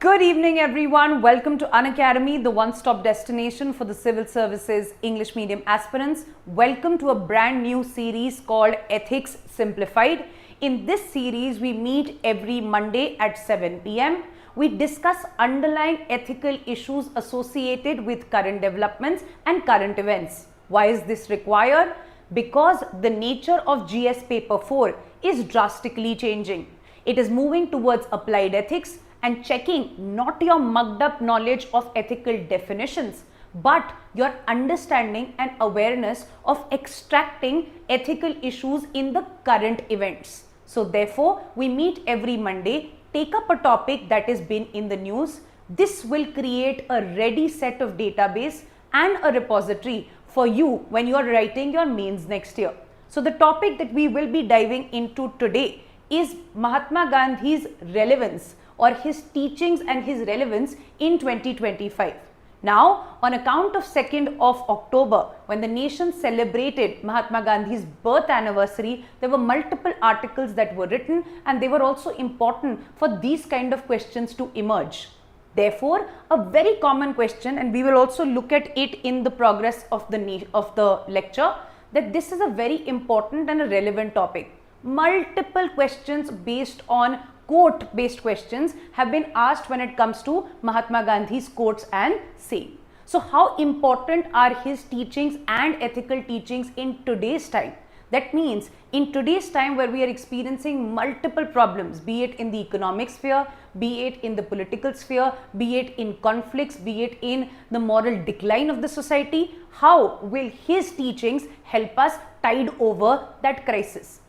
Good evening, everyone. Welcome to Unacademy, the one-stop destination for the civil services English medium aspirants. Welcome to a brand new series called Ethics Simplified. In this series, we meet every Monday at 7 p.m. We discuss underlying ethical issues associated with current developments and current events. Why is this required? Because the nature of GS paper 4 is drastically changing. It is moving towards applied ethics and checking not your mugged up knowledge of ethical definitions, but your understanding and awareness of extracting ethical issues in the current events. So therefore, we meet every Monday, take up a topic that has been in the news. This will create a ready set of database and a repository for you when you are writing your mains next year. So the topic that we will be diving into today is Mahatma Gandhi's relevance, or his teachings and his relevance in 2025. Now, on account of 2nd of October, when the nation celebrated Mahatma Gandhi's birth anniversary, there were multiple articles that were written, and they were also important for these kind of questions to emerge. Therefore, a very common question, and we will also look at it in the progress of the lecture, that this is a very important and a relevant topic. Multiple questions based on quote-based questions have been asked when it comes to Mahatma Gandhi's quotes and saying. So how important are his teachings and ethical teachings in today's time? That means in today's time where we are experiencing multiple problems, be it in the economic sphere, be it in the political sphere, be it in conflicts, be it in the moral decline of the society, how will his teachings help us tide over that crisis?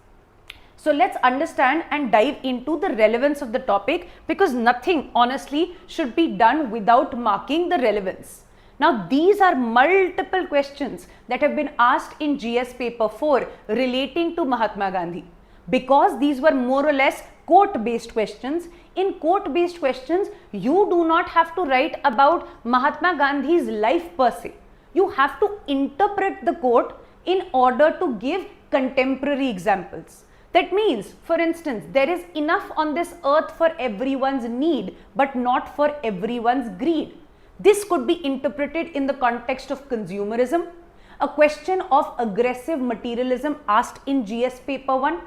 So let's understand and dive into the relevance of the topic, because nothing honestly should be done without marking the relevance. Now these are multiple questions that have been asked in GS paper 4 relating to Mahatma Gandhi. Because these were more or less quote-based questions, in quote-based questions you do not have to write about Mahatma Gandhi's life per se. You have to interpret the quote in order to give contemporary examples. That means, for instance, there is enough on this earth for everyone's need, but not for everyone's greed. This could be interpreted in the context of consumerism, a question of aggressive materialism asked in GS paper 1,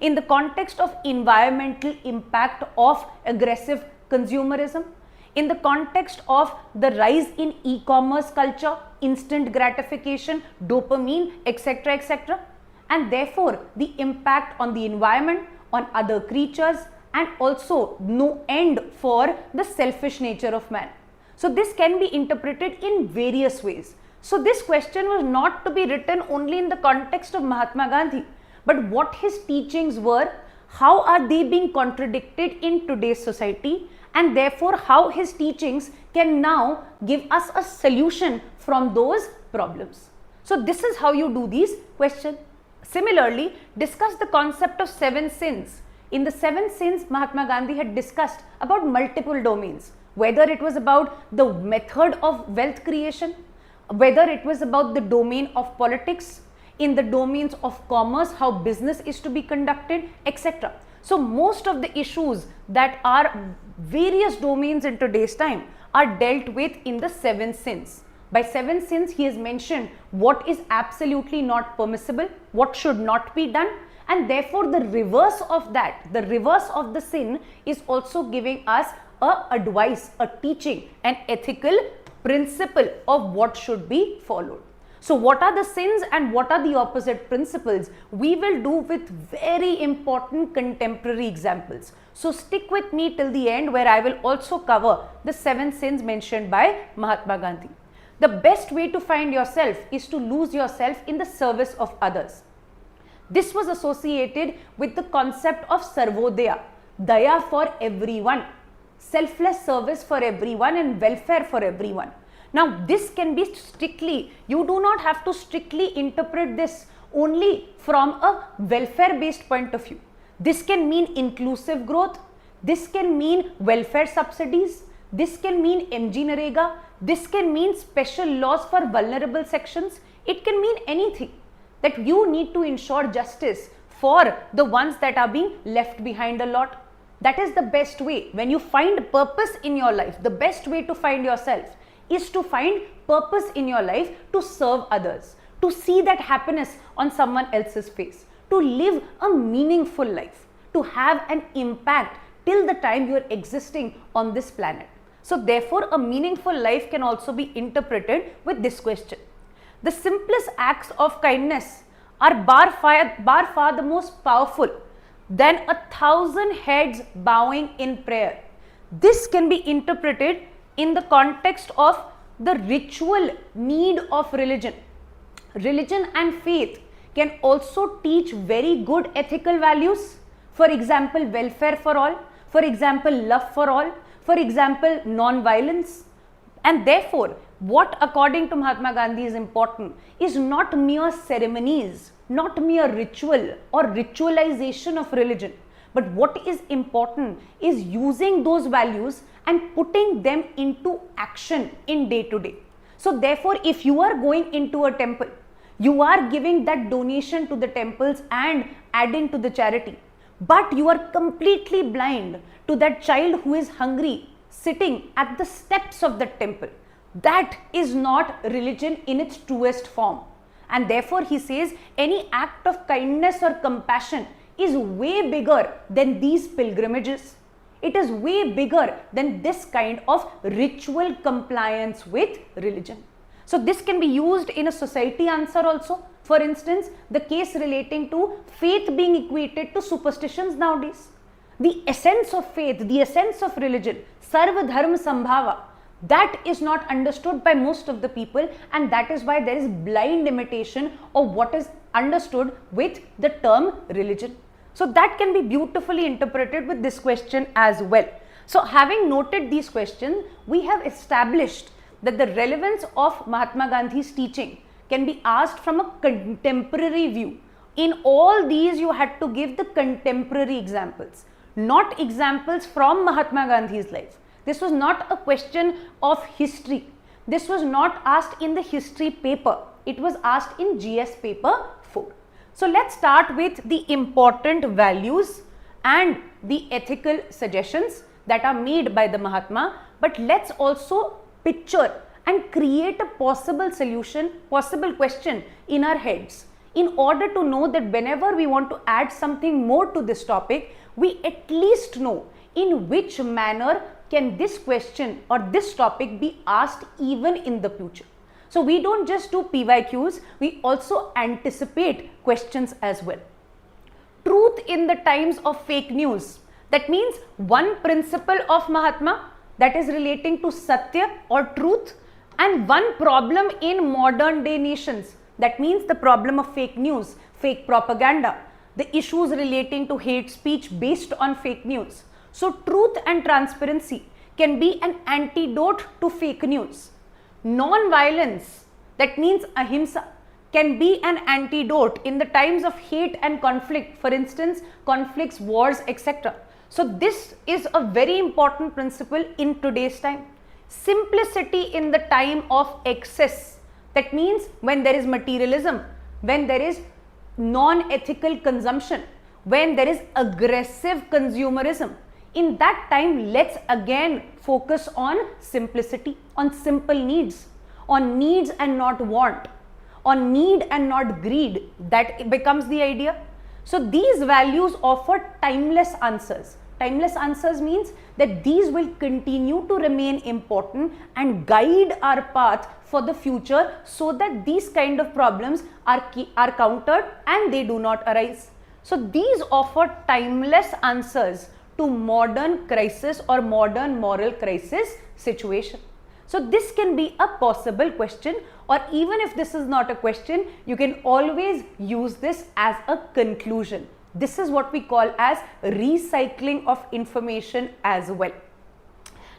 in the context of environmental impact of aggressive consumerism, in the context of the rise in e-commerce culture, instant gratification, dopamine, etc., etc. And therefore the impact on the environment, on other creatures, and also no end for the selfish nature of man. So this can be interpreted in various ways. So this question was not to be written only in the context of Mahatma Gandhi, but what his teachings were, how are they being contradicted in today's society, and therefore how his teachings can now give us a solution from those problems. So this is how you do these questions. Similarly, discuss the concept of 7 sins. In the 7 sins, Mahatma Gandhi had discussed about multiple domains, whether it was about the method of wealth creation, whether it was about the domain of politics, in the domains of commerce, how business is to be conducted, etc. So most of the issues that are various domains in today's time are dealt with in the 7 sins. By 7 sins, he has mentioned what is absolutely not permissible, what should not be done, and therefore the reverse of that, the reverse of the sin, is also giving us a advice, a teaching, an ethical principle of what should be followed. So what are the sins and what are the opposite principles? We will do with very important contemporary examples. So stick with me till the end, where I will also cover the 7 sins mentioned by Mahatma Gandhi. The best way to find yourself is to lose yourself in the service of others. This was associated with the concept of Sarvodaya, Daya for everyone, selfless service for everyone and welfare for everyone. Now this can be strictly, you do not have to strictly interpret this only from a welfare-based point of view. This can mean inclusive growth, this can mean welfare subsidies, this can mean MG Narega, this can mean special laws for vulnerable sections. It can mean anything, that you need to ensure justice for the ones that are being left behind a lot. That is the best way. When you find purpose in your life, the best way to find yourself is to find purpose in your life to serve others, to see that happiness on someone else's face, to live a meaningful life, to have an impact till the time you are existing on this planet. So therefore, a meaningful life can also be interpreted with this question. The simplest acts of kindness are bar far the most powerful than 1,000 heads bowing in prayer. This can be interpreted in the context of the ritual need of religion. Religion and faith can also teach very good ethical values. For example, welfare for all. For example, love for all. For example, non-violence. And therefore, what according to Mahatma Gandhi is important is not mere ceremonies, not mere ritual or ritualization of religion, but what is important is using those values and putting them into action in day to day. So therefore, if you are going into a temple, you are giving that donation to the temples and adding to the charity, but you are completely blind to that child who is hungry sitting at the steps of the temple. That is not religion in its truest form. And therefore he says any act of kindness or compassion is way bigger than these pilgrimages. It is way bigger than this kind of ritual compliance with religion. So this can be used in a society answer also. For instance, the case relating to faith being equated to superstitions nowadays. The essence of faith, the essence of religion, sarva dharma sambhava, that is not understood by most of the people, and that is why there is blind imitation of what is understood with the term religion. So that can be beautifully interpreted with this question as well. So having noted these questions, we have established that the relevance of Mahatma Gandhi's teaching can be asked from a contemporary view. In all these, you had to give the contemporary examples, not examples from Mahatma Gandhi's life. This was not a question of history. This was not asked in the history paper. It was asked in GS paper 4. So let's start with the important values and the ethical suggestions that are made by the Mahatma. But let's also picture and create a possible solution, possible question in our heads, in order to know that whenever we want to add something more to this topic, we at least know in which manner can this question or this topic be asked even in the future. So we don't just do PYQs, we also anticipate questions as well. Truth in the times of fake news. That means one principle of Mahatma that is relating to Satya or truth, and one problem in modern day nations. That means the problem of fake news, fake propaganda, the issues relating to hate speech based on fake news. So truth and transparency can be an antidote to fake news. Non-violence, that means Ahimsa, can be an antidote in the times of hate and conflict, for instance, conflicts, wars, etc. So this is a very important principle in today's time. Simplicity in the time of excess, that means when there is materialism, when there is non-ethical consumption, when there is aggressive consumerism, in that time let's again focus on simplicity, on simple needs, on needs and not want, on need and not greed. That becomes the idea. So these values offer timeless answers. Timeless answers means that these will continue to remain important and guide our path for the future, so that these kind of problems are countered and they do not arise. So these offer timeless answers to modern crisis or modern moral crisis situation. So this can be a possible question, or even if this is not a question, you can always use this as a conclusion. This is what we call as recycling of information as well.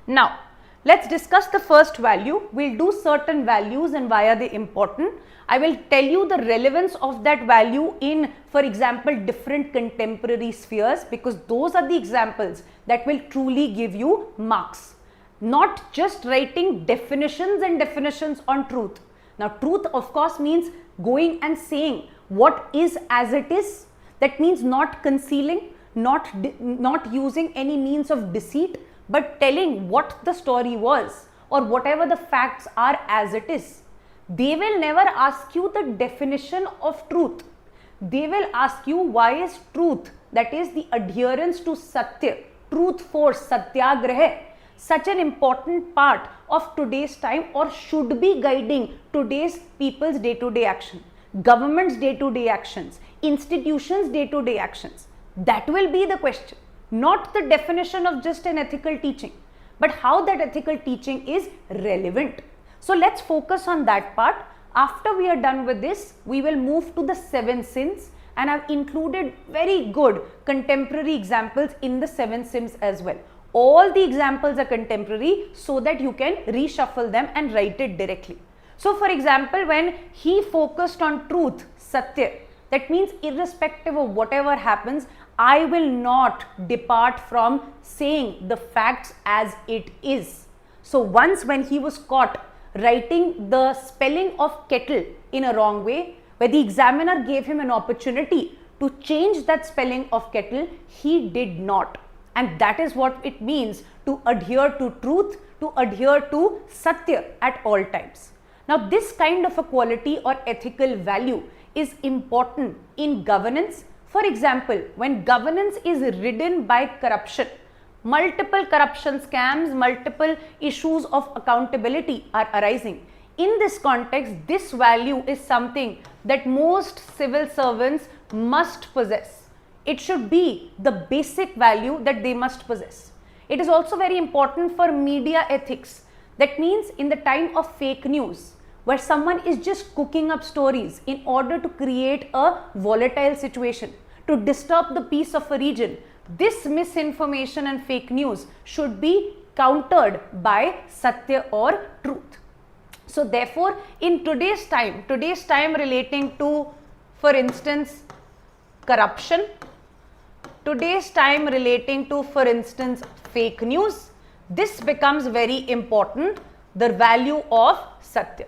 Now, let's discuss the first value. We'll do certain values and why are they important. I will tell you the relevance of that value in, for example, different contemporary spheres, because those are the examples that will truly give you marks. Not just writing definitions and definitions on truth. Now, truth of course means going and saying what is as it is. That means not concealing, not using any means of deceit, but telling what the story was or whatever the facts are as it is. They will never ask you the definition of truth. They will ask you why is truth, that is the adherence to Satya, truth force, Satyagraha, such an important part of today's time or should be guiding today's people's day-to-day action, government's day-to-day actions, institutions' day-to-day actions. That will be the question, not the definition of just an ethical teaching, but how that ethical teaching is relevant. So let's focus on that part. After we are done with this, we will move to the 7 sins, and I've included very good contemporary examples in the 7 sins as well. All the examples are contemporary so that you can reshuffle them and write it directly. So for example, when he focused on truth, Satya, that means irrespective of whatever happens, I will not depart from saying the facts as it is. So once when he was caught writing the spelling of kettle in a wrong way, where the examiner gave him an opportunity to change that spelling of kettle, he did not. And that is what it means to adhere to truth, to adhere to Satya at all times. Now this kind of a quality or ethical value is important in governance. For example, when governance is ridden by corruption, multiple corruption scams, multiple issues of accountability are arising. In this context, this value is something that most civil servants must possess. It should be the basic value that they must possess. It is also very important for media ethics. That means in the time of fake news, where someone is just cooking up stories in order to create a volatile situation, to disturb the peace of a region, this misinformation and fake news should be countered by Satya or truth. So therefore, in today's time relating to, for instance, corruption, today's time relating to, for instance, fake news, this becomes very important, the value of Satya.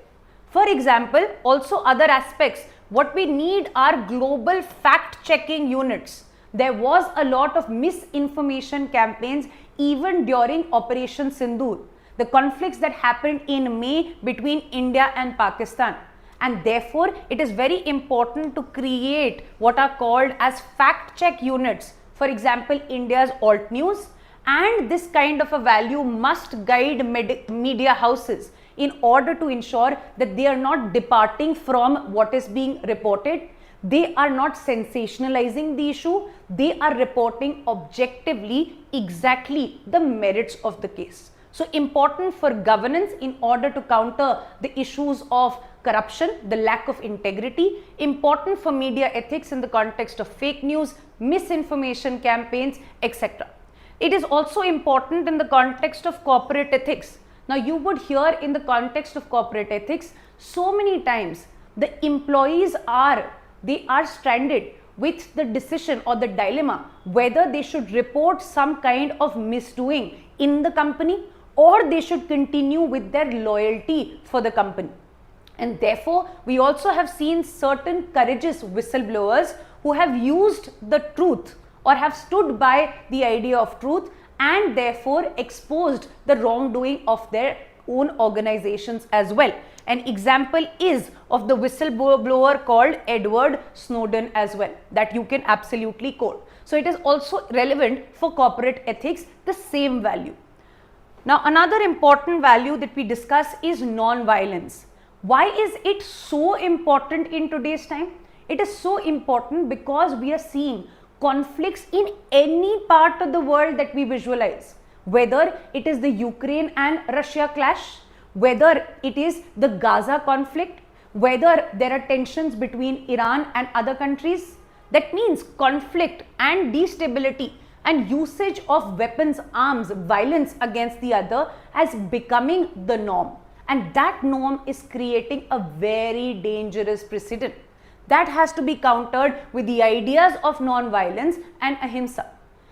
For example, also other aspects, what we need are global fact-checking units. There was a lot of misinformation campaigns even during Operation Sindoor, the conflicts that happened in May between India and Pakistan. And therefore, it is very important to create what are called as fact-check units. For example, India's alt news, and this kind of a value must guide media houses in order to ensure that they are not departing from what is being reported. They are not sensationalizing the issue. They are reporting objectively exactly the merits of the case. So important for governance in order to counter the issues of corruption, the lack of integrity, important for media ethics in the context of fake news, misinformation campaigns, etc. It is also important in the context of corporate ethics. Now you would hear in the context of corporate ethics, so many times the employees are stranded with the decision or the dilemma whether they should report some kind of misdoing in the company or they should continue with their loyalty for the company. And therefore, we also have seen certain courageous whistleblowers who have used the truth or have stood by the idea of truth and therefore exposed the wrongdoing of their own organizations as well. An example is of the whistleblower called Edward Snowden as well, that you can absolutely quote. So it is also relevant for corporate ethics, the same value. Now another important value that we discuss is non-violence. Why is it so important in today's time? It is so important because we are seeing conflicts in any part of the world that we visualize, whether it is the Ukraine and Russia clash, whether it is the Gaza conflict, whether there are tensions between Iran and other countries. That means conflict and destability and usage of weapons, arms, violence against the other as becoming the norm. And that norm is creating a very dangerous precedent. That has to be countered with the ideas of non-violence and Ahimsa.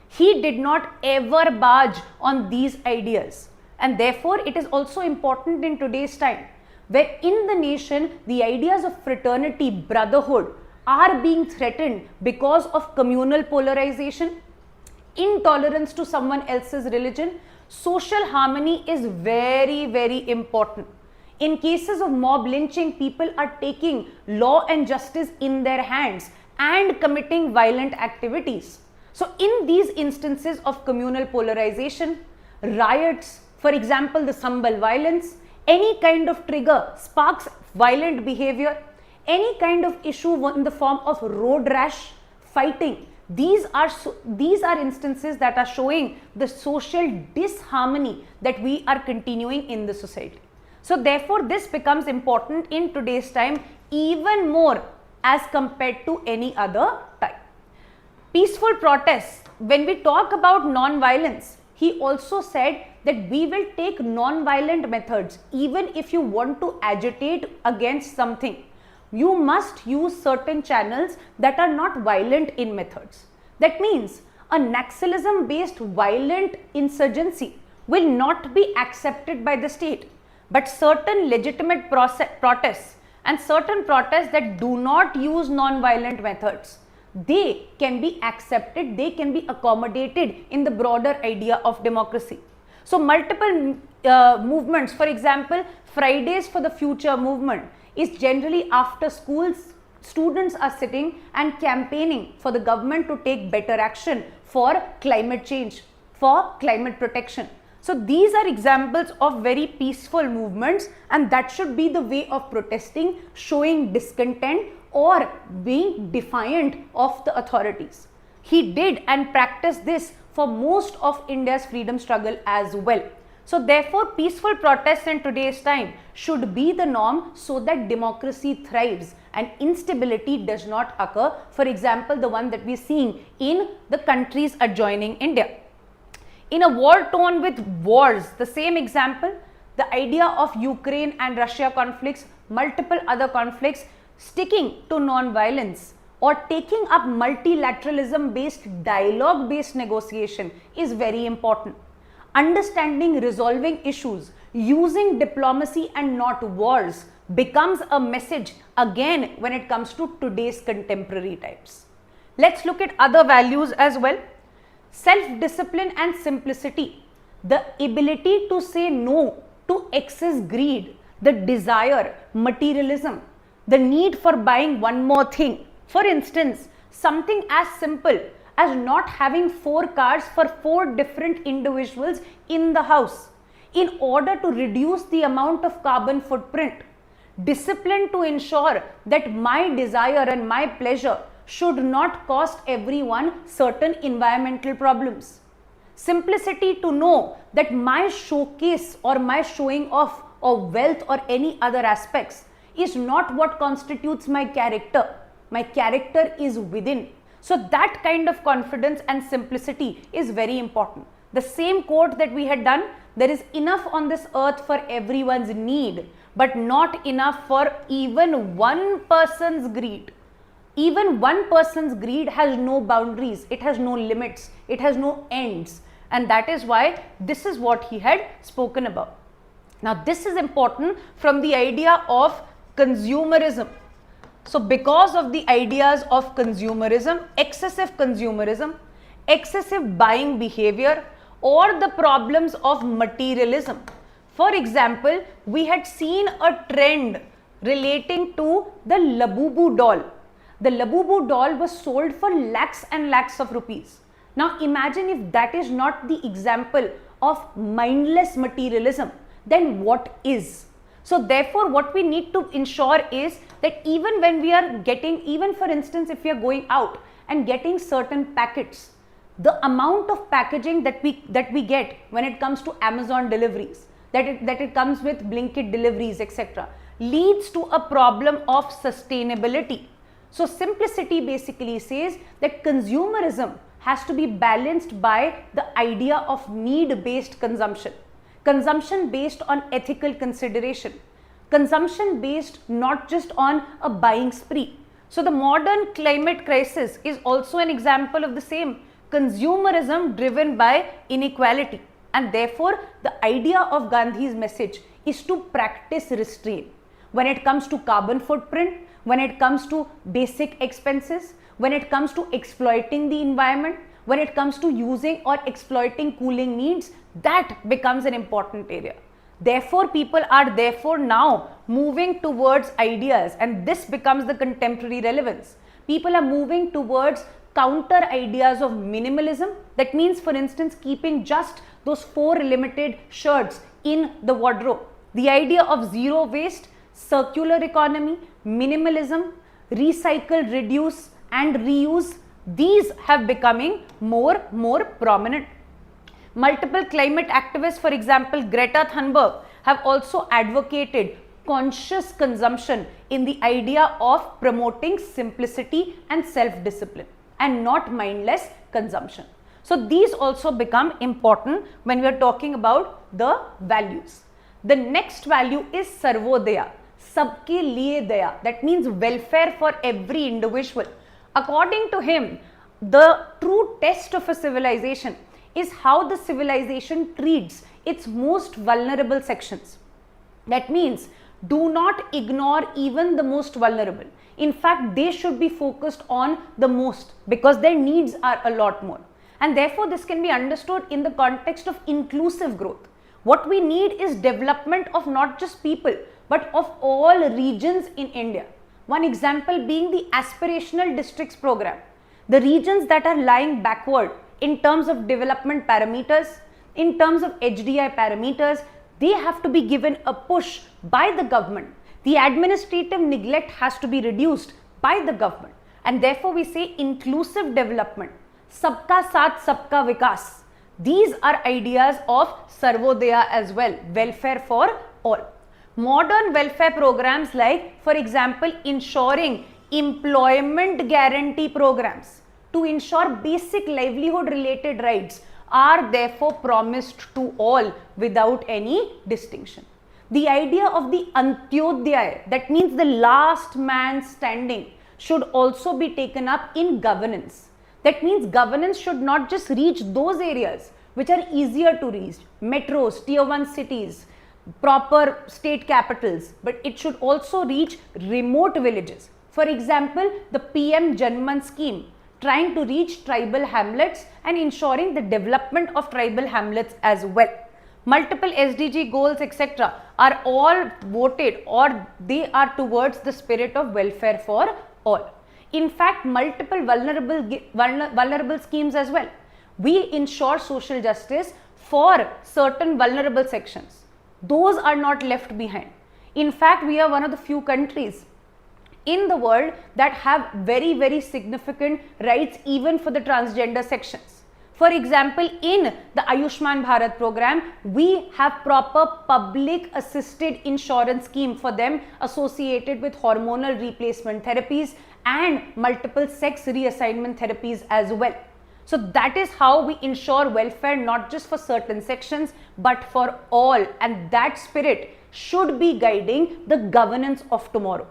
He did not ever budge on these ideas. And therefore, it is also important in today's time, where in the nation, the ideas of fraternity, brotherhood are being threatened because of communal polarization, intolerance to someone else's religion. Social harmony is very, very important. In cases of mob lynching, people are taking law and justice in their hands and committing violent activities. So in these instances of communal polarization, riots, for example, the Sambal violence, any kind of trigger sparks violent behavior, any kind of issue in the form of road rash, fighting, these are instances that are showing the social disharmony that we are continuing in the society. So therefore, this becomes important in today's time even more as compared to any other time. Peaceful protests, when we talk about non-violence, he also said that we will take non-violent methods. Even if you want to agitate against something, you must use certain channels that are not violent in methods. That means a Naxalism based violent insurgency will not be accepted by the state, but certain legitimate protests and certain protests that do not use non-violent methods, they can be accepted, they can be accommodated in the broader idea of democracy. So multiple movements, for example, Fridays for the Future movement is generally after schools, students are sitting and campaigning for the government to take better action for climate change, for climate protection. So these are examples of very peaceful movements, and that should be the way of protesting, showing discontent or being defiant of the authorities. He did and practiced this for most of India's freedom struggle as well. So therefore, peaceful protests in today's time should be the norm so that democracy thrives and instability does not occur. For example, the one that we are seeing in the countries adjoining India. In a war torn with wars, the same example, the idea of Ukraine and Russia conflicts, multiple other conflicts, sticking to non-violence or taking up multilateralism based, dialogue based negotiation is very important. Understanding resolving issues using diplomacy and not wars becomes a message again when it comes to today's contemporary times. Let's look at other values as well. Self-discipline and simplicity, the ability to say no to excess greed, the desire, materialism, the need for buying one more thing. For instance, something as simple as not having 4 cars for 4 different individuals in the house in order to reduce the amount of carbon footprint. Discipline to ensure that my desire and my pleasure should not cost everyone certain environmental problems. Simplicity to know that my showcase or my showing off of wealth or any other aspects is not what constitutes my character. My character is within. So that kind of confidence and simplicity is very important. The same quote that we had done, there is enough on this earth for everyone's need, but not enough for even one person's greed. Even one person's greed has no boundaries, it has no limits, it has no ends, and that is why this is what he had spoken about. Now this is important from the idea of consumerism. So because of the ideas of consumerism, excessive buying behavior, or the problems of materialism. For example, we had seen a trend relating to the Labubu doll. The Labubu doll was sold for lakhs and lakhs of rupees. Now imagine if that is not the example of mindless materialism, then what is? So therefore, what we need to ensure is that even when we are getting, even for instance, if we are going out and getting certain packets, the amount of packaging that we get when it comes to Amazon deliveries, that it comes with Blinkit deliveries, etc., leads to a problem of sustainability. So simplicity basically says that consumerism has to be balanced by the idea of need-based consumption. Consumption based on ethical consideration, consumption based not just on a buying spree. So the modern climate crisis is also an example of the same, consumerism driven by inequality, and therefore the idea of Gandhi's message is to practice restraint when it comes to carbon footprint, when it comes to basic expenses, when it comes to exploiting the environment, when it comes to using or exploiting cooling needs, that becomes an important area. Therefore, people are therefore now moving towards ideas, and this becomes the contemporary relevance. People are moving towards counter ideas of minimalism. That means, for instance, keeping just those 4 limited shirts in the wardrobe. The idea of zero waste, circular economy, minimalism, recycle, reduce and reuse, these have becoming more prominent. Multiple climate activists, for example, Greta Thunberg, have also advocated conscious consumption in the idea of promoting simplicity and self-discipline and not mindless consumption. So these also become important when we are talking about the values. The next value is Sarvodaya, Sabke Liye Daya. That means welfare for every individual. According to him, the true test of a civilization is how the civilization treats its most vulnerable sections. That means do not ignore even the most vulnerable. In fact, they should be focused on the most because their needs are a lot more. And therefore, this can be understood in the context of inclusive growth. What we need is development of not just people, but of all regions in India. One example being the aspirational districts program. The regions that are lying backward in terms of development parameters, in terms of HDI parameters, they have to be given a push by the government. The administrative neglect has to be reduced by the government. And therefore, we say inclusive development. Sabka Saath, Sabka Vikas. These are ideas of Sarvodaya as well, welfare for all. Modern welfare programs like, for example, ensuring employment guarantee programs to ensure basic livelihood related rights are therefore promised to all without any distinction. The idea of the Antyodaya, that means the last man standing, should also be taken up in governance. That means governance should not just reach those areas which are easier to reach, metros, tier 1 cities, proper state capitals, but it should also reach remote villages. For example, the PM Janman scheme, trying to reach tribal hamlets and ensuring the development of tribal hamlets as well. Multiple SDG goals, etc. are all voted or they are towards the spirit of welfare for all. In fact, multiple vulnerable schemes as well. We ensure social justice for certain vulnerable sections. Those are not left behind. In fact, we are one of the few countries in the world that have very significant rights even for the transgender sections. For example, in the Ayushman Bharat program, we have proper public assisted insurance scheme for them associated with hormonal replacement therapies and multiple sex reassignment therapies as well. So that is how we ensure welfare not just for certain sections but for all, and that spirit should be guiding the governance of tomorrow.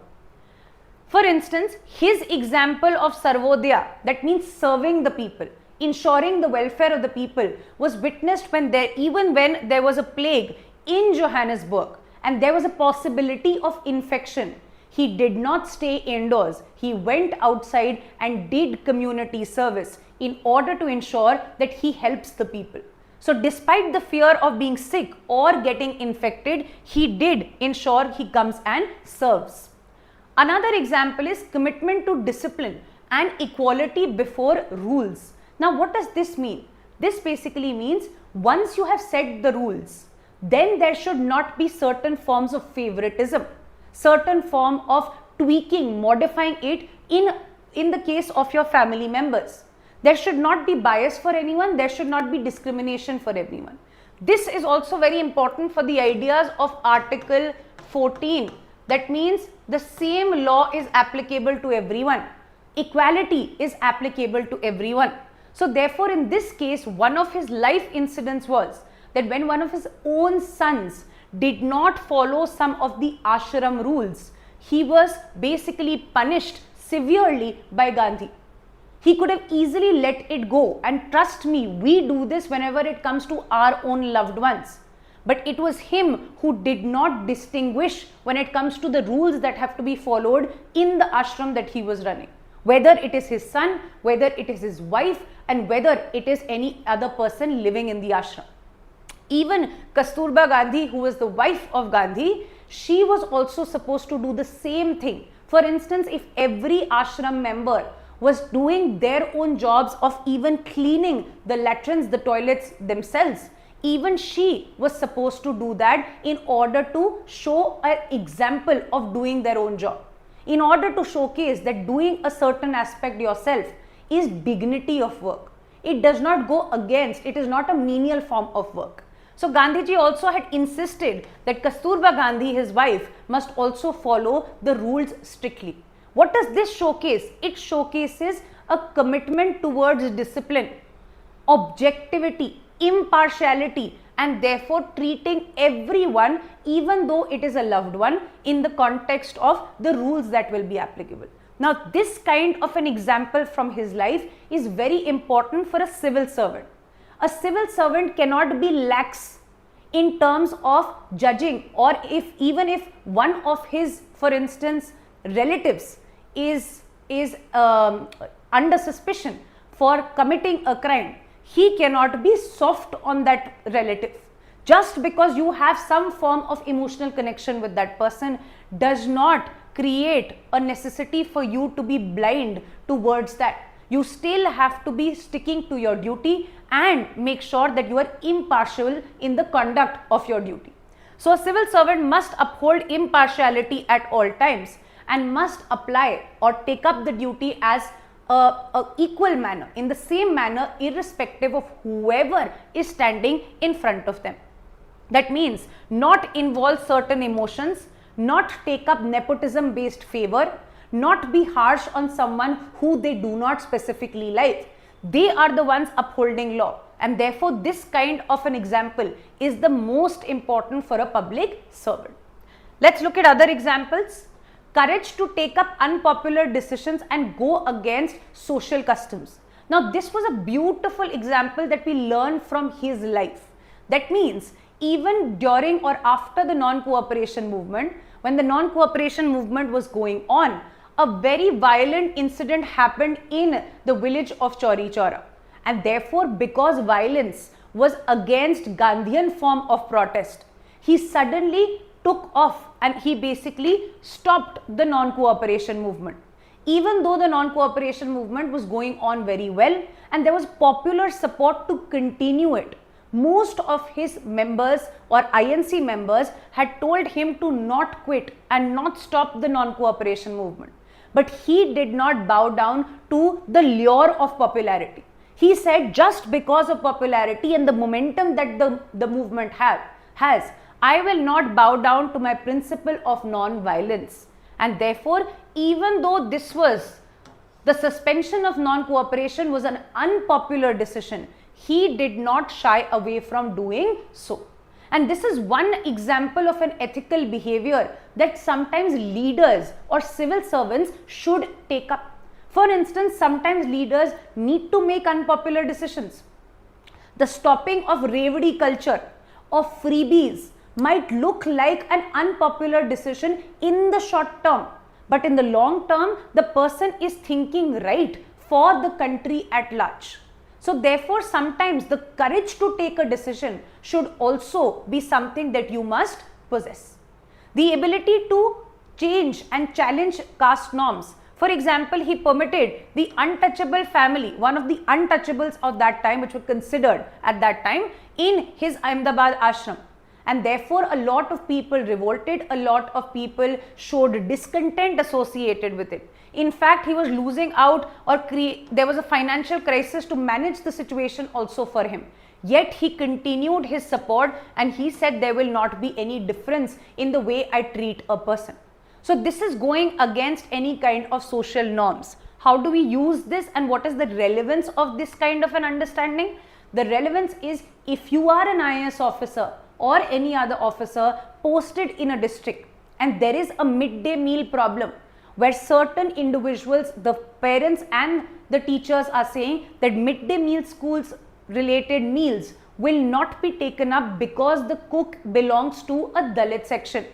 For instance, his example of Sarvodaya, that means serving the people, ensuring the welfare of the people, was witnessed even when there was a plague in Johannesburg and there was a possibility of infection. He did not stay indoors. He went outside and did community service in order to ensure that he helps the people. So despite the fear of being sick or getting infected, he did ensure he comes and serves. Another example is commitment to discipline and equality before rules. Now, what does this mean? This basically means once you have set the rules, then there should not be certain forms of favoritism, certain form of tweaking, modifying it in the case of your family members. There should not be bias for anyone. There should not be discrimination for everyone. This is also very important for the ideas of Article 14. That means the same law is applicable to everyone. Equality is applicable to everyone. So therefore, in this case, one of his life incidents was that when one of his own sons did not follow some of the ashram rules, he was basically punished severely by Gandhi. He could have easily let it go, and trust me, we do this whenever it comes to our own loved ones. But it was him who did not distinguish when it comes to the rules that have to be followed in the ashram that he was running. whether it is his son, whether it is his wife, and whether it is any other person living in the ashram. Even Kasturba Gandhi, who was the wife of Gandhi, she was also supposed to do the same thing. For instance, if every ashram member was doing their own jobs of even cleaning the latrines, the toilets themselves, even she was supposed to do that in order to show an example of doing their own job, in order to showcase that doing a certain aspect yourself is dignity of work. It does not go against, it is not a menial form of work. So Gandhiji also had insisted that Kasturba Gandhi, his wife, must also follow the rules strictly. What does this showcase? It showcases a commitment towards discipline, objectivity, impartiality, and therefore treating everyone, even though it is a loved one, in the context of the rules that will be applicable. Now, this kind of an example from his life is very important for a civil servant. A civil servant cannot be lax in terms of judging, or even if one of his, for instance, relatives is under suspicion for committing a crime, he cannot be soft on that relative. Just because you have some form of emotional connection with that person does not create a necessity for you to be blind towards that. You still have to be sticking to your duty and make sure that you are impartial in the conduct of your duty. So a civil servant must uphold impartiality at all times and must apply or take up the duty as a equal manner, in the same manner, irrespective of whoever is standing in front of them. That means not involve certain emotions, not take up nepotism based favor, not be harsh on someone who they do not specifically like. They are the ones upholding law, and therefore this kind of an example is the most important for a public servant. Let's look at other examples. Courage to take up unpopular decisions and go against social customs. Now, this was a beautiful example that we learned from his life. That means even during or after the non-cooperation movement, when the non-cooperation movement was going on, a very violent incident happened in the village of Chauri Chaura. And therefore, because violence was against Gandhian form of protest, he suddenly took off and he basically stopped the non-cooperation movement. Even though the non-cooperation movement was going on very well and there was popular support to continue it, most of his members or INC members had told him to not quit and not stop the non-cooperation movement. But he did not bow down to the lure of popularity. He said, just because of popularity and the momentum that the movement has, I will not bow down to my principle of non-violence. And therefore, even though this was, the suspension of non-cooperation was an unpopular decision, he did not shy away from doing so. And this is one example of an ethical behavior that sometimes leaders or civil servants should take up. For instance, sometimes leaders need to make unpopular decisions. The stopping of revdi culture, of freebies, might look like an unpopular decision in the short term, but in the long term, the person is thinking right for the country at large. So therefore, sometimes the courage to take a decision should also be something that you must possess. The ability to change and challenge caste norms. For example, he permitted the untouchable family, one of the untouchables of that time, which were considered at that time, in his Ahmedabad ashram. And therefore, a lot of people revolted, a lot of people showed discontent associated with it. In fact, he was losing out, or there was a financial crisis to manage the situation also for him. Yet he continued his support and he said there will not be any difference in the way I treat a person. So this is going against any kind of social norms. How do we use this and what is the relevance of this kind of an understanding? The relevance is, if you are an IAS officer or any other officer posted in a district and there is a midday meal problem where certain individuals, the parents and the teachers are saying that midday meal schools related meals will not be taken up because the cook belongs to a Dalit section,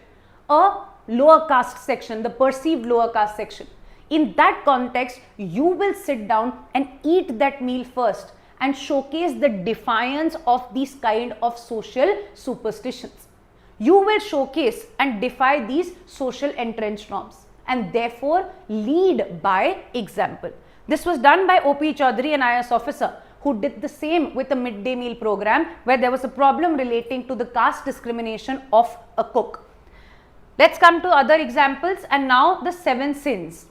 a lower caste section, the perceived lower caste section. In that context, you will sit down and eat that meal first and showcase the defiance of these kind of social superstitions. You will showcase and defy these social entrenched norms and therefore lead by example. This was done by O.P. Chaudhary, an IAS officer, who did the same with a midday meal program where there was a problem relating to the caste discrimination of a cook. Let's come to other examples, and now the 7 sins.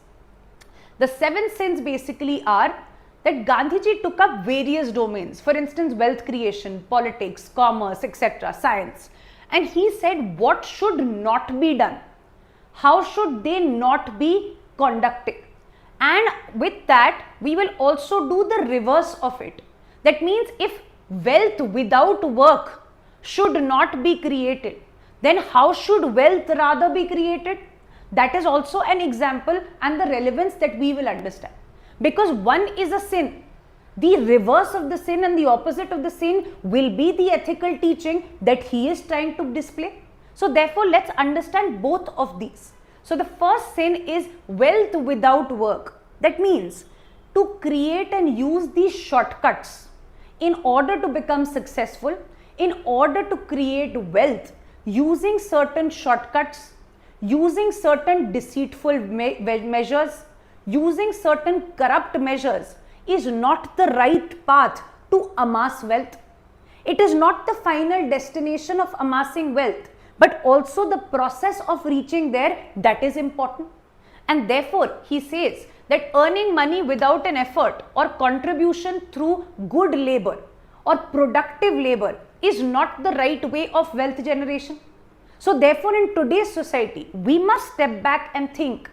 The 7 sins basically are that Gandhiji took up various domains, for instance, wealth creation, politics, commerce, etc., science, and he said what should not be done, how should they not be conducted. And with that, we will also do the reverse of it. That means if wealth without work should not be created, then how should wealth rather be created? That is also an example and the relevance that we will understand. Because one is a sin. The reverse of the sin and the opposite of the sin will be the ethical teaching that he is trying to display. So therefore, let's understand both of these. So the first sin is wealth without work. That means to create and use these shortcuts in order to become successful, in order to create wealth, using certain shortcuts, using certain deceitful measures, using certain corrupt measures is not the right path to amass wealth. It is not the final destination of amassing wealth, but also the process of reaching there that is important. And therefore, he says that earning money without an effort or contribution through good labor or productive labor is not the right way of wealth generation. So therefore, in today's society, we must step back and think,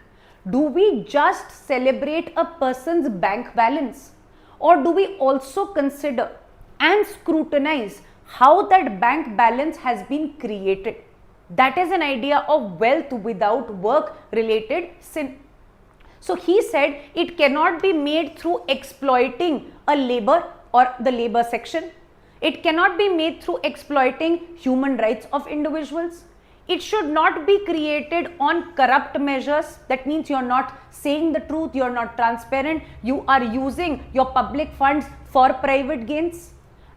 do we just celebrate a person's bank balance, or do we also consider and scrutinize how that bank balance has been created? That is an idea of wealth without work related sin. So he said it cannot be made through exploiting a labor or the labor section. It cannot be made through exploiting human rights of individuals. It should not be created on corrupt measures. That means you're not saying the truth, you're not transparent, you are using your public funds for private gains,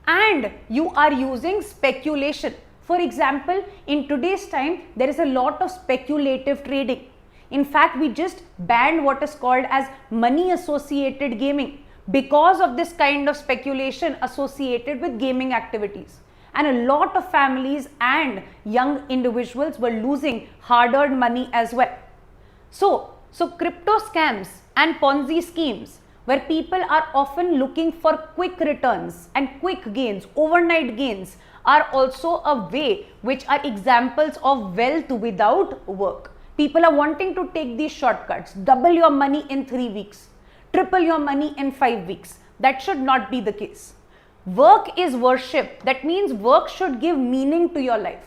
and you are using speculation. For example, in today's time, there is a lot of speculative trading. In fact, we just banned what is called as money associated gaming because of this kind of speculation associated with gaming activities. And a lot of families and young individuals were losing hard-earned money as well. So crypto scams and Ponzi schemes, where people are often looking for quick returns and quick gains, overnight gains, are also a way which are examples of wealth without work. People are wanting to take these shortcuts, double your money in 3 weeks, triple your money in 5 weeks. That should not be the case. Work is worship. That means work should give meaning to your life,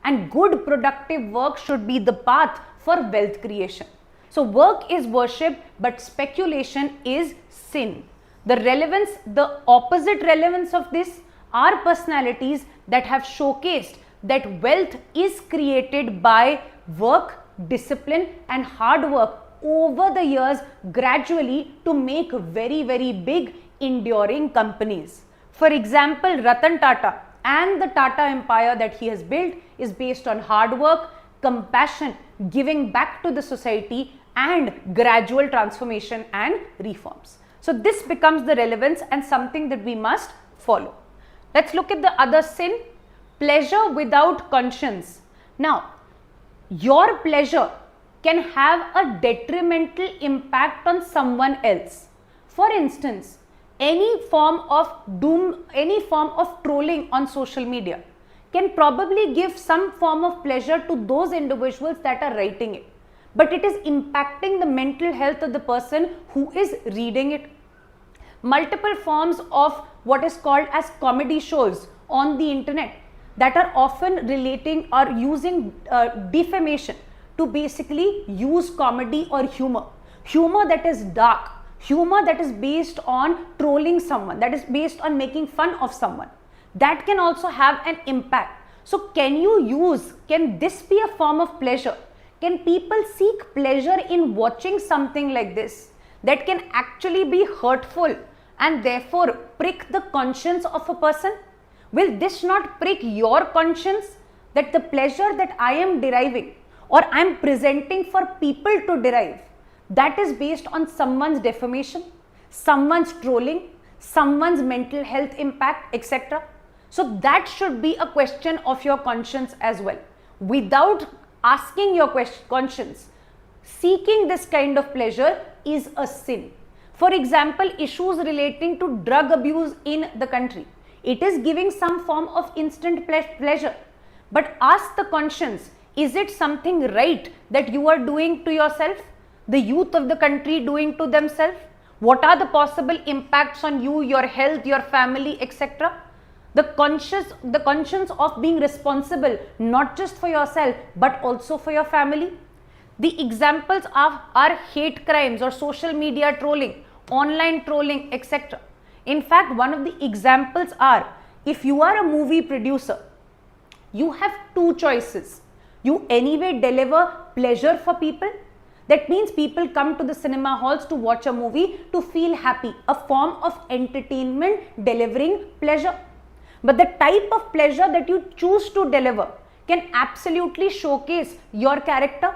and good productive work should be the path for wealth creation. So work is worship, but speculation is sin. The relevance, the opposite relevance of this are personalities that have showcased that wealth is created by work, discipline and hard work over the years gradually to make very, very big enduring companies. For example, Ratan Tata and the Tata empire that he has built is based on hard work, compassion, giving back to the society and gradual transformation and reforms. So this becomes the relevance and something that we must follow. Let's look at the other sin, pleasure without conscience. Now, your pleasure can have a detrimental impact on someone else. For instance, any form of trolling on social media can probably give some form of pleasure to those individuals that are writing it, but it is impacting the mental health of the person who is reading it. Multiple forms of what is called as comedy shows on the internet that are often relating or using defamation to basically use comedy or humor that is dark, humor that is based on trolling someone, that is based on making fun of someone, that can also have an impact. So can this be a form of pleasure? Can people seek pleasure in watching something like this that can actually be hurtful and therefore prick the conscience of a person? Will this not prick your conscience that the pleasure that I am deriving or I am presenting for people to derive, that is based on someone's defamation, someone's trolling, someone's mental health impact, etc.? So that should be a question of your conscience as well. Without asking your conscience, seeking this kind of pleasure is a sin. For example, issues relating to drug abuse in the country. It is giving some form of instant pleasure. But ask the conscience, is it something right that you are doing to yourself? The youth of the country doing to themselves? What are the possible impacts on you, your health, your family, etc.? The conscience of being responsible not just for yourself but also for your family. The examples are hate crimes or social media trolling, online trolling, etc. In fact, one of the examples are, if you are a movie producer, you have two choices. You anyway deliver pleasure for people. That means people come to the cinema halls to watch a movie to feel happy, a form of entertainment delivering pleasure. But the type of pleasure that you choose to deliver can absolutely showcase your character.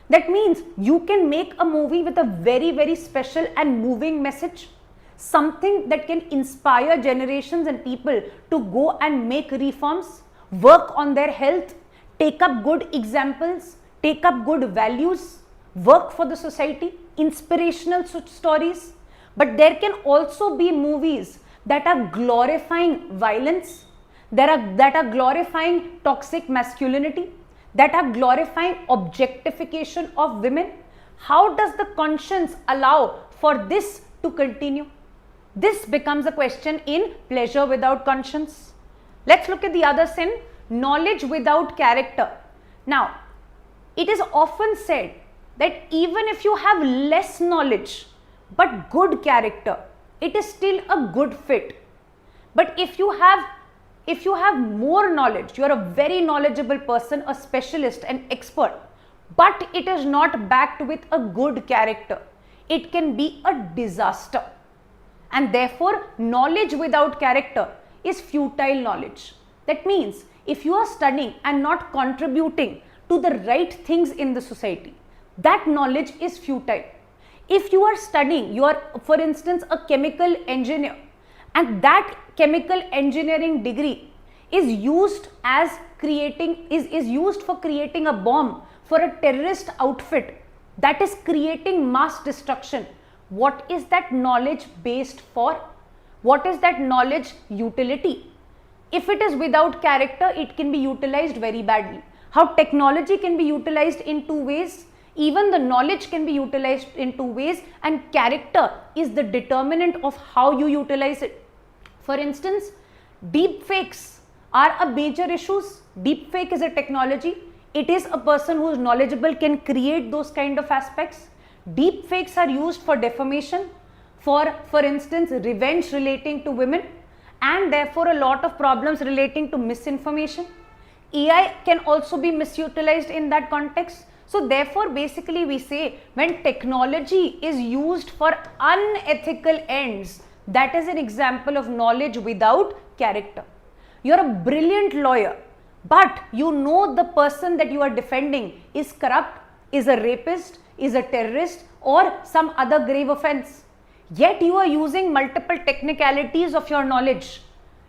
That means you can make a movie with a very, very special and moving message. Something that can inspire generations and people to go and make reforms, work on their health, take up good examples, take up good values, work for the society, inspirational stories. But there can also be movies that are glorifying violence, that are glorifying toxic masculinity, that are glorifying objectification of women. How does the conscience allow for this to continue? This becomes a question in pleasure without conscience. Let's look at the other sin, knowledge without character. Now, it is often said that even if you have less knowledge but good character, it is still a good fit. But if you have more knowledge, you are a very knowledgeable person, a specialist, an expert, but it is not backed with a good character, it can be a disaster. And therefore, knowledge without character is futile knowledge. That means if you are studying and not contributing to the right things in the society, that knowledge is futile. If you are studying, you are, for instance, a chemical engineer, and that chemical engineering degree is used as is used for creating a bomb for a terrorist outfit that is creating mass destruction, what is that knowledge based for? What is that knowledge utility? If it is without character, it can be utilized very badly. How technology can be utilized in two ways, even the knowledge can be utilized in two ways, and character is the determinant of how you utilize it. For instance, deep fakes are a major issue. Deep fake is a technology. It is a person who is knowledgeable can create those kind of aspects. Deep fakes are used for defamation, for instance, revenge relating to women, and therefore a lot of problems relating to misinformation. AI can also be misutilized in that context. So therefore, basically we say when technology is used for unethical ends, that is an example of knowledge without character. You're a brilliant lawyer, but you know the person that you are defending is corrupt, is a rapist, is a terrorist, or some other grave offense. Yet you are using multiple technicalities of your knowledge.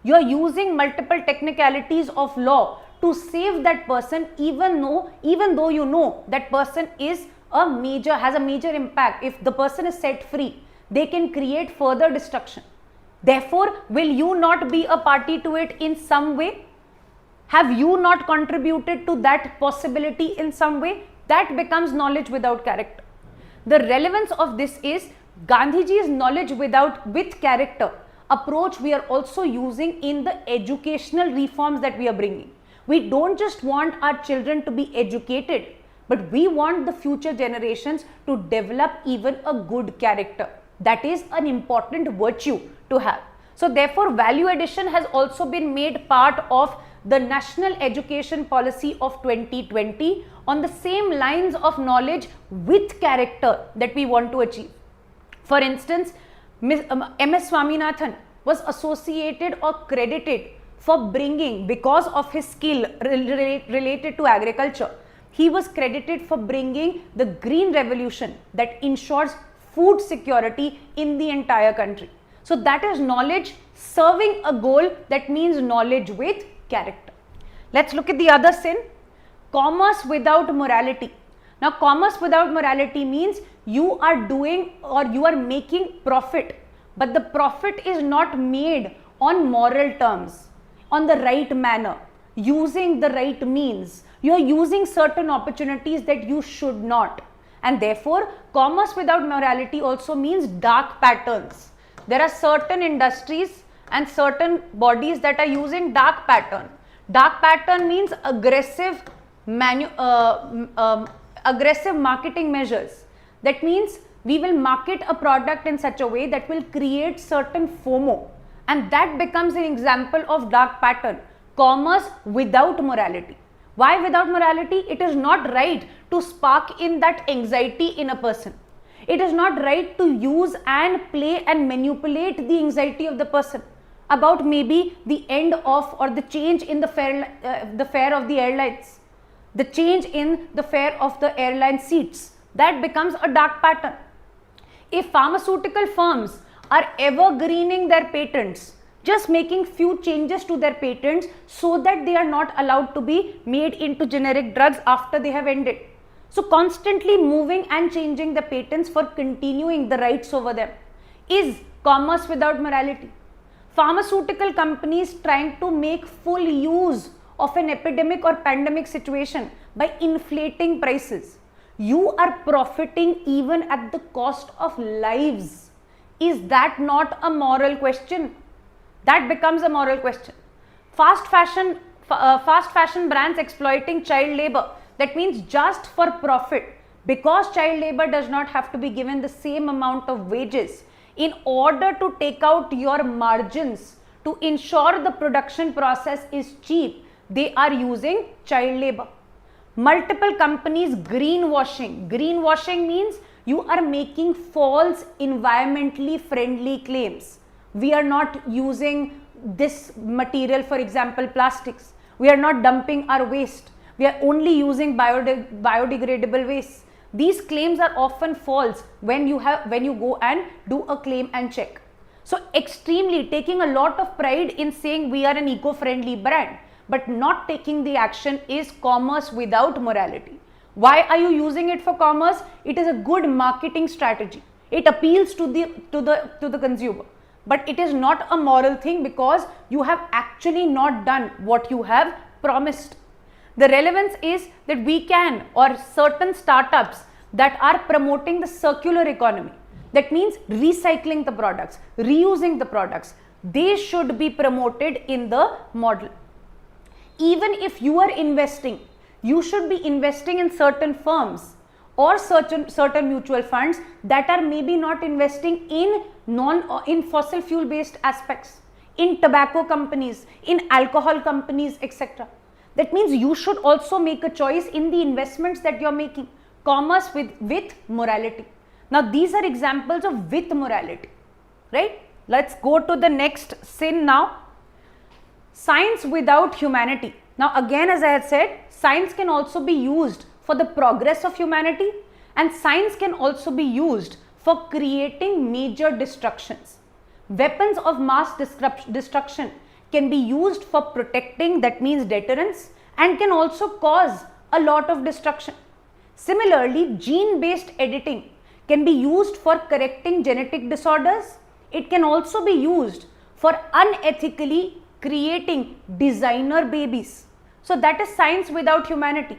You are using multiple technicalities of law to save that person, even though you know that person has a major impact. If the person is set free, they can create further destruction. Therefore, will you not be a party to it in some way? Have you not contributed to that possibility in some way? That becomes knowledge without character. The relevance of this is Gandhiji's knowledge with character approach we are also using in the educational reforms that we are bringing. We don't just want our children to be educated, but we want the future generations to develop even a good character. That is an important virtue to have. So therefore, value addition has also been made part of the National Education Policy of 2020 on the same lines of knowledge with character that we want to achieve. For instance, M.S. Swaminathan was associated or credited for bringing, because of his skill related to agriculture, he was credited for bringing the green revolution that ensures food security in the entire country. So that is knowledge serving a goal, that means knowledge with character. Let's look at the other sin, commerce without morality. Now, commerce without morality means you are doing or you are making profit, but the profit is not made on moral terms, on the right manner, using the right means. You are using certain opportunities that you should not. And therefore, commerce without morality also means dark patterns. There are certain industries and certain bodies that are using dark pattern. Dark pattern means aggressive marketing measures. That means we will market a product in such a way that will create certain FOMO, and that becomes an example of dark pattern. Commerce without morality. Why without morality? It is not right to spark in that anxiety in a person. It is not right to use and play and manipulate the anxiety of the person about maybe the end of or the change in the fare of the airlines, the change in the fare of the airline seats. That becomes a dark pattern. If pharmaceutical firms are evergreening their patents, just making few changes to their patents so that they are not allowed to be made into generic drugs after they have ended. So constantly moving and changing the patents for continuing the rights over them is commerce without morality. Pharmaceutical companies trying to make full use of an epidemic or pandemic situation by inflating prices. You are profiting even at the cost of lives. Is that not a moral question? That becomes a moral question. Fast fashion brands exploiting child labor. That means just for profit, because child labor does not have to be given the same amount of wages. In order to take out your margins to ensure the production process is cheap, they are using child labor. Multiple companies greenwashing. Greenwashing means you are making false environmentally friendly claims. We are not using this material, for example, plastics. We are not dumping our waste. We are only using biodegradable waste. These claims are often false when you go and do a claim and check. So extremely taking a lot of pride in saying we are an eco-friendly brand, but not taking the action is commerce without morality. Why are you using it for commerce? It is a good marketing strategy. It appeals to the consumer, but it is not a moral thing because you have actually not done what you have promised. The relevance is that we can, or certain startups that are promoting the circular economy, that means recycling the products, reusing the products, they should be promoted in the model. Even if you are investing, you should be investing in certain firms or certain mutual funds that are maybe not investing in fossil fuel based aspects, in tobacco companies, in alcohol companies, etc. That means you should also make a choice in the investments that you are making. Commerce with morality. Now these are examples of with morality, right? Let's go to the next sin now. Science without humanity. Now again, as I had said, science can also be used for the progress of humanity, and science can also be used for creating major destructions. Weapons of mass destruction can be used for protecting, that means deterrence, and can also cause a lot of destruction. Similarly, gene-based editing can be used for correcting genetic disorders. It can also be used for unethically creating designer babies. So that is science without humanity.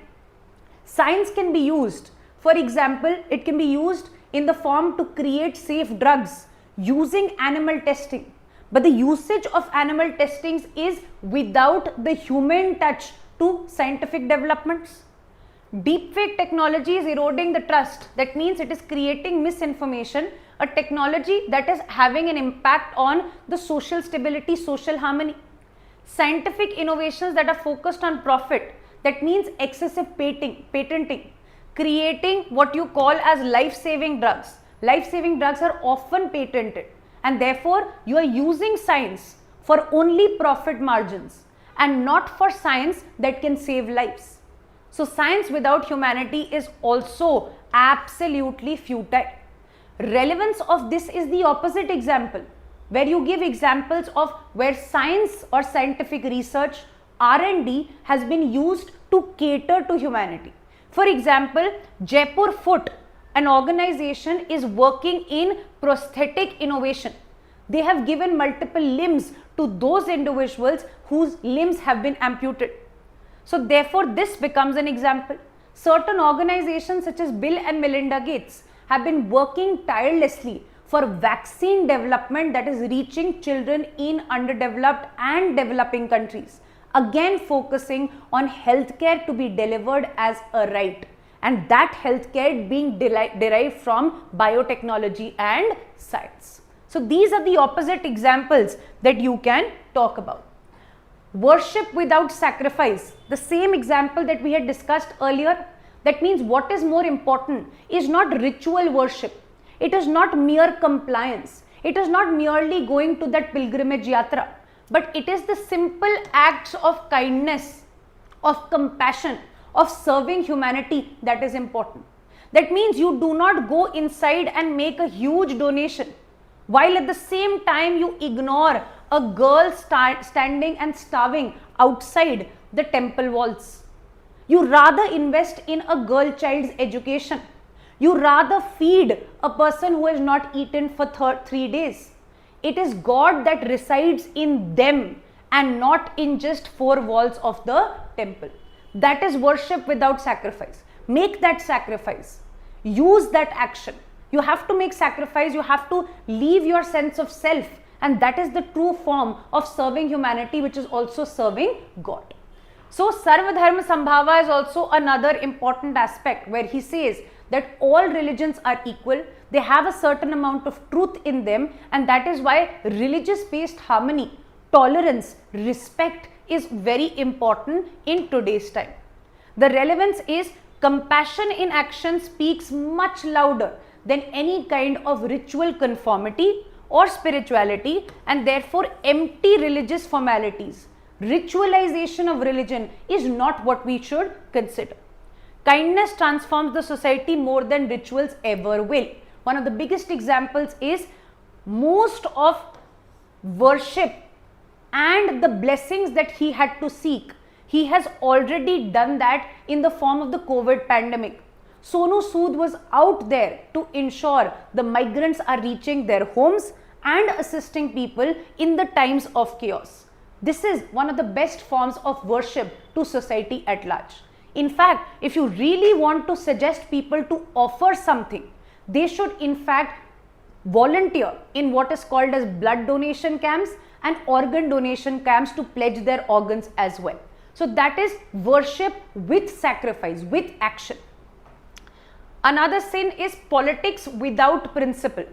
Science can be used, for example, it can be used in the form to create safe drugs using animal testing. But the usage of animal testings is without the human touch to scientific developments. Deepfake technology is eroding the trust. That means it is creating misinformation, a technology that is having an impact on the social stability, social harmony. scientific innovations that are focused on profit, that means excessive patenting, creating what you call as life-saving drugs. Life-saving drugs are often patented, and therefore you are using science for only profit margins and not for science that can save lives. So science without humanity is also absolutely futile. Relevance of this is the opposite example, where you give examples of where science or scientific research, R&D has been used to cater to humanity. For example, Jaipur Foot, an organization, is working in prosthetic innovation. They have given multiple limbs to those individuals whose limbs have been amputated. So therefore, this becomes an example. Certain organizations such as Bill and Melinda Gates have been working tirelessly for vaccine development that is reaching children in underdeveloped and developing countries. Again, focusing on healthcare to be delivered as a right, and that healthcare being derived from biotechnology and science. So these are the opposite examples that you can talk about. Worship without sacrifice, the same example that we had discussed earlier. That means what is more important is not ritual worship. It is not mere compliance. It is not merely going to that pilgrimage yatra, but it is the simple acts of kindness, of compassion, of serving humanity that is important. That means you do not go inside and make a huge donation, while at the same time you ignore a girl standing and starving outside the temple walls. You rather invest in a girl child's education. You rather feed a person who has not eaten for 3 days. It is God that resides in them and not in just 4 walls of the temple. That is worship without sacrifice. Make that sacrifice. Use that action. You have to make sacrifice. You have to leave your sense of self, and that is the true form of serving humanity, which is also serving God. So Sarvadharma Sambhava is also another important aspect, where he says that all religions are equal. They have a certain amount of truth in them, and that is why religious based harmony, tolerance, respect is very important in today's time. The relevance is compassion in action speaks much louder than any kind of ritual conformity or spirituality, and therefore empty religious formalities. Ritualization of religion is not what we should consider. Kindness transforms the society more than rituals ever will. One of the biggest examples is most of worship and the blessings that he had to seek. He has already done that in the form of the COVID pandemic. Sonu Sood was out there to ensure the migrants are reaching their homes and assisting people in the times of chaos. This is one of the best forms of worship to society at large. In fact, if you really want to suggest people to offer something, they should in fact volunteer in what is called as blood donation camps and organ donation camps to pledge their organs as well. So that is worship with sacrifice, with action. Another sin is politics without principle.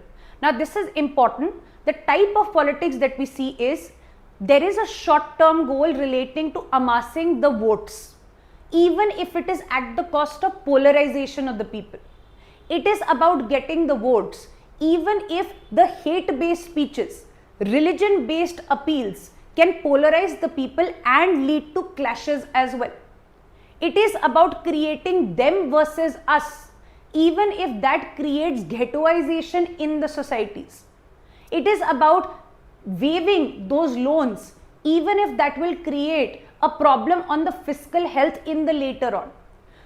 Now this is important. The type of politics that we see is there is a short-term goal relating to amassing the votes, even if it is at the cost of polarization of the people. It is about getting the votes, even if the hate-based speeches, religion-based appeals can polarize the people and lead to clashes as well. It is about creating them versus us, even if that creates ghettoization in the societies. It is about waiving those loans, even if that will create a problem on the fiscal health in the later on.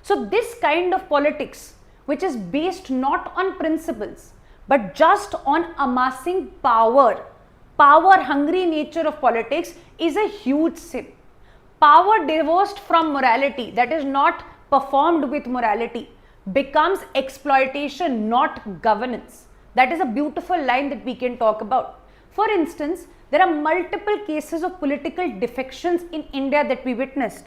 So this kind of politics, which is based not on principles, but just on amassing power, power-hungry nature of politics is a huge sin. Power divorced from morality, that is not performed with morality, becomes exploitation, not governance. That is a beautiful line that we can talk about. For instance, there are multiple cases of political defections in India that we witnessed.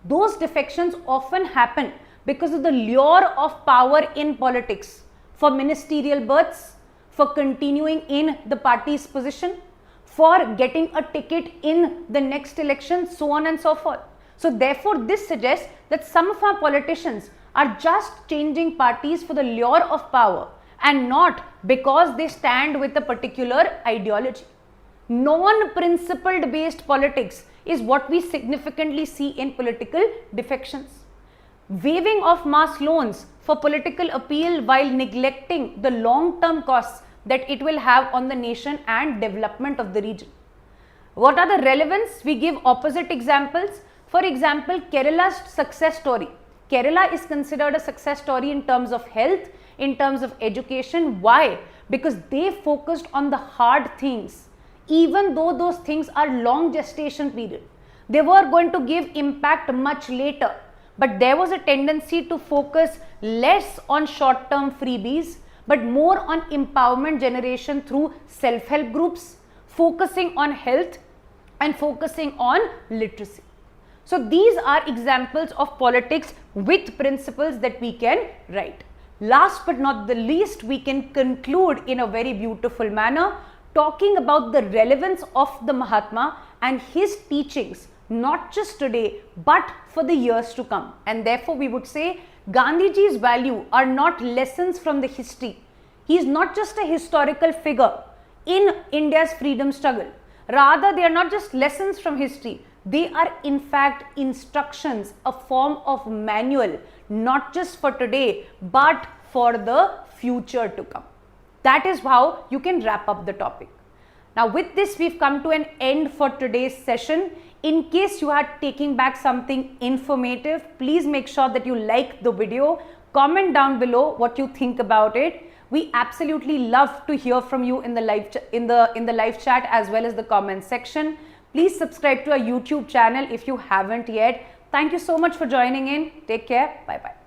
Those defections often happen because of the lure of power in politics, for ministerial berths, for continuing in the party's position, for getting a ticket in the next election, so on and so forth. So therefore, this suggests that some of our politicians are just changing parties for the lure of power and not because they stand with a particular ideology. Non-principled based politics is what we significantly see in political defections. Waiving of mass loans for political appeal while neglecting the long-term costs that it will have on the nation and development of the region. What are the relevance? We give opposite examples. For example, Kerala's success story. Kerala is considered a success story in terms of health, in terms of education. Why? Because they focused on the hard things. Even though those things are long gestation period, they were going to give impact much later. But there was a tendency to focus less on short-term freebies, but more on empowerment generation through self-help groups, focusing on health and focusing on literacy. So these are examples of politics with principles that we can write. Last but not the least, we can conclude in a very beautiful manner talking about the relevance of the Mahatma and his teachings, not just today, but for the years to come. And therefore, we would say Gandhiji's value are not lessons from the history. He is not just a historical figure in India's freedom struggle. Rather, they are not just lessons from history. They are in fact instructions, a form of manual, not just for today, but for the future to come. That is how you can wrap up the topic. Now with this, we've come to an end for today's session. In case you are taking back something informative, please make sure that you like the video, comment down below what you think about it. We absolutely love to hear from you in the live chat as well as the comment section. Please subscribe to our YouTube channel if you haven't yet. Thank you so much for joining in. Take care. Bye bye.